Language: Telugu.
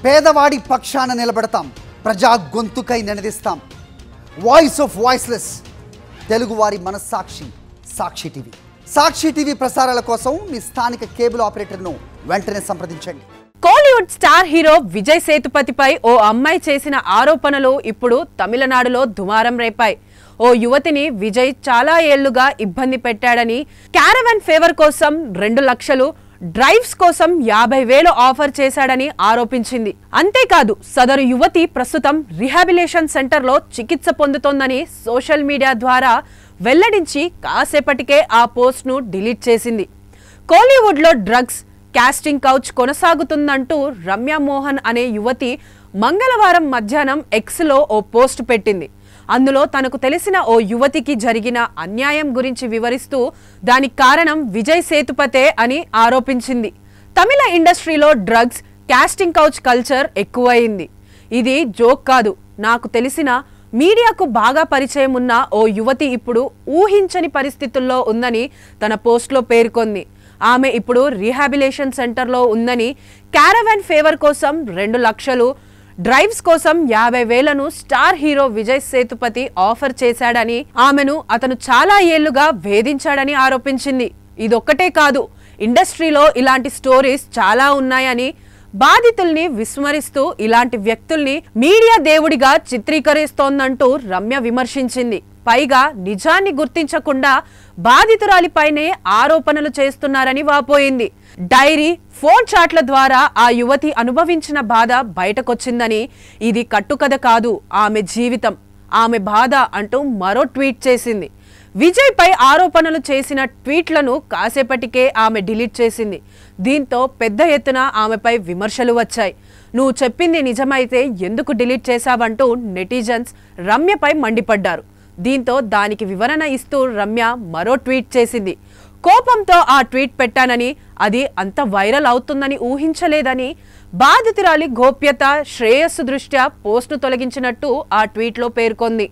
పేదవాడి పక్షాన నిలబడతాం, ప్రజా గొంతుకై నినదిస్తాం. వాయిస్ ఆఫ్ వాయిస్లెస్, తెలుగువారి మనస్సాక్షి సాక్షి టీవీ. సాక్షి టీవీ ప్రసారాల కోసం మీ స్థానిక కేబుల్ ఆపరేటర్ను వెంటనే సంప్రదించండి. కోలీవుడ్ స్టార్ హీరో విజయ్ సేతుపతిపై ఓ అమ్మాయి చేసిన ఆరోపణలు ఇప్పుడు తమిళనాడులో దుమారం రేపాయి. ఓ యువతిని విజయ్ చాలా ఏళ్లుగా ఇబ్బంది పెట్టాడని, క్యారవాన్ ఫేవర్ కోసం 2 లక్షలు, డ్రైవ్స్ కోసం 50,000 ఆఫర్ చేశాడని ఆరోపించింది. అంతేకాదు సదరు యువతి ప్రస్తుతం రిహాబిలేషన్ సెంటర్లో చికిత్స పొందుతోందని సోషల్ మీడియా ద్వారా వెల్లడించి కాసేపటికే ఆ పోస్ట్ను డిలీట్ చేసింది. కోలీవుడ్లో డ్రగ్స్ కాస్టింగ్ కౌచ్ కొనసాగుతుందంటూ రమ్య మోహన్ అనే యువతి మంగళవారం మధ్యాహ్నం ఎక్స్లో ఓ పోస్ట్ పెట్టింది. అందులో తనకు తెలిసిన ఓ యువతికి జరిగిన అన్యాయం గురించి వివరిస్తూ దానికి కారణం విజయ్ సేతుపతే అని ఆరోపించింది. తమిళ ఇండస్ట్రీలో డ్రగ్స్ కాస్టింగ్ కౌచ్ కల్చర్ ఎక్కువైంది. ఇది జోక్ కాదు. నాకు తెలిసిన మీడియాకు బాగా పరిచయం ఉన్న ఓ యువతి ఇప్పుడు ఊహించని పరిస్థితుల్లో ఉందని తన పోస్ట్లో పేర్కొంది. ఆమె ఇప్పుడు రీహాబిలేషన్ సెంటర్లో ఉందని, క్యారవాన్ ఫేవర్ కోసం 2 లక్షలు, డ్రైవ్స్ కోసం 50,000ను star hero Vijay Sethupathi offer చేశాడని, ఆమెను అతను చాలా ఏళ్లుగా వేధించాడని ఆరోపించింది. ఇదొక్కటే కాదు, ఇండస్ట్రీలో ఇలాంటి స్టోరీస్ చాలా ఉన్నాయని, బాధితుల్ని విస్మరిస్తూ ఇలాంటి వ్యక్తుల్ని మీడియా దేవుడిగా చిత్రీకరిస్తోందంటూ రమ్య విమర్శించింది. పైగా నిజాన్ని గుర్తించకుండా బాధితురాలిపైనే ఆరోపణలు చేస్తున్నారని వాపోయింది. డైరీ, ఫోన్ చాట్ల ద్వారా ఆ యువతి అనుభవించిన బాధ బయటకొచ్చిందని, ఇది కట్టుకథ కాదు, ఆమె జీవితం, ఆమె బాధ అంటూ మరో ట్వీట్ చేసింది. విజయ్ పై ఆరోపణలు చేసిన ట్వీట్లను కాసేపటికే ఆమె డిలీట్ చేసింది. దీంతో పెద్ద ఎత్తున ఆమెపై విమర్శలు వచ్చాయి. నువ్వు చెప్పింది నిజమైతే ఎందుకు డిలీట్ చేశావంటూ నెటిజన్స్ రమ్యపై మండిపడ్డారు. దీంతో దానికి వివరణ ఇస్తూ రమ్య మరో ట్వీట్ చేసింది. కోపంతో ఆ ట్వీట్ పెట్టానని, అది అంత వైరల్ అవుతుందని ఊహించలేదని, బాధితురాలి గోప్యత, శ్రేయస్సు దృష్ట్యా పోస్ట్ను తొలగించినట్టు ఆ ట్వీట్లో పేర్కొంది.